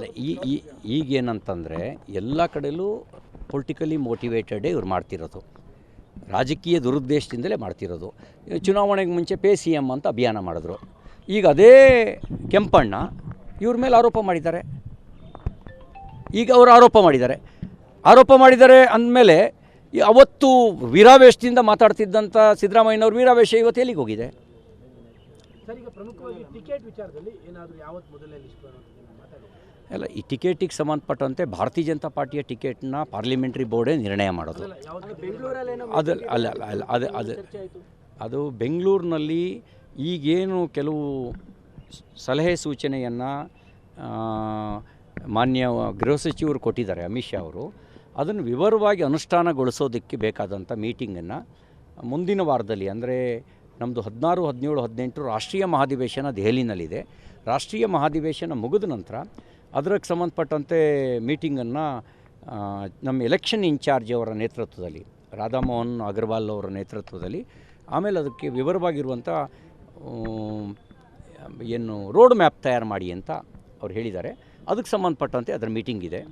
ಅಲ್ಲ, ಈಗೇನಂತಂದರೆ ಎಲ್ಲ ಕಡೆಯಲ್ಲೂ ಪೊಲಿಟಿಕಲಿ ಮೋಟಿವೇಟೆಡೇ ಇವ್ರು ಮಾಡ್ತಿರೋದು, ರಾಜಕೀಯ ದುರುದ್ದೇಶದಿಂದಲೇ ಮಾಡ್ತಿರೋದು. ಚುನಾವಣೆಗೆ ಮುಂಚೆ ಪೇ ಸಿ ಎಮ್ ಅಂತ ಅಭಿಯಾನ ಮಾಡಿದ್ರು. ಈಗ ಅದೇ ಕೆಂಪಣ್ಣ ಇವ್ರ ಮೇಲೆ ಆರೋಪ ಮಾಡಿದ್ದಾರೆ. ಈಗ ಅವರು ಆರೋಪ ಮಾಡಿದ್ದಾರೆ ಅಂದಮೇಲೆ ಅವತ್ತು ವೀರಾವೇಶದಿಂದ ಮಾತಾಡ್ತಿದ್ದಂಥ ಸಿದ್ದರಾಮಯ್ಯನವ್ರ ವೀರಾವೇಶ ಇವತ್ತು ಎಲ್ಲಿಗೆ ಹೋಗಿದೆ? ಸರ್, ಈಗ ಪ್ರಮುಖವಾಗಿ ಟಿಕೆಟ್ ವಿಚಾರದಲ್ಲಿ ಏನಾದರೂ ಯಾವತ್ತು ಮೊದಲನೇ ಲಿಸ್ಟ್ ಅಲ್ಲ, ಈ ಟಿಕೆಟಿಗೆ ಸಂಬಂಧಪಟ್ಟಂತೆ ಭಾರತೀಯ ಜನತಾ ಪಾರ್ಟಿಯ ಟಿಕೆಟ್ನ ಪಾರ್ಲಿಮೆಂಟ್ರಿ ಬೋರ್ಡೇ ನಿರ್ಣಯ ಮಾಡೋದು. ಅದು ಬೆಂಗಳೂರಿನಲ್ಲಿ ಈಗೇನು ಕೆಲವು ಸಲಹೆ ಸೂಚನೆಯನ್ನು ಮಾನ್ಯ ಗೃಹ ಸಚಿವರು ಕೊಟ್ಟಿದ್ದಾರೆ, ಅಮಿತ್ ಶಾ ಅವರು, ಅದನ್ನು ವಿವರವಾಗಿ ಅನುಷ್ಠಾನಗೊಳಿಸೋದಕ್ಕೆ ಬೇಕಾದಂಥ ಮೀಟಿಂಗನ್ನು ಮುಂದಿನ ವಾರದಲ್ಲಿ, ಅಂದರೆ ನಮ್ಮದು 16, 17, 18 ರಾಷ್ಟ್ರೀಯ ಮಹಾಧಿವೇಶನ ದೆಹಲಿನಲ್ಲಿದೆ. ರಾಷ್ಟ್ರೀಯ ಮಹಾಧಿವೇಶನ ಮುಗಿದ ನಂತರ ಅದಕ್ಕೆ ಸಂಬಂಧಪಟ್ಟಂತೆ ಮೀಟಿಂಗನ್ನು ನಮ್ಮ ಎಲೆಕ್ಷನ್ ಇನ್ಚಾರ್ಜ್ ಅವರ ನೇತೃತ್ವದಲ್ಲಿ, ರಾಧಾಮೋಹನ್ ಅಗರ್ವಾಲ್ ಅವರ ನೇತೃತ್ವದಲ್ಲಿ, ಆಮೇಲೆ ಅದಕ್ಕೆ ವಿವರವಾಗಿರುವಂಥ ಏನು ರೋಡ್ ಮ್ಯಾಪ್ ತಯಾರು ಮಾಡಿ ಅಂತ ಅವ್ರು ಹೇಳಿದ್ದಾರೆ. ಅದಕ್ಕೆ ಸಂಬಂಧಪಟ್ಟಂತೆ ಅದರ ಮೀಟಿಂಗ್ ಇದೆ.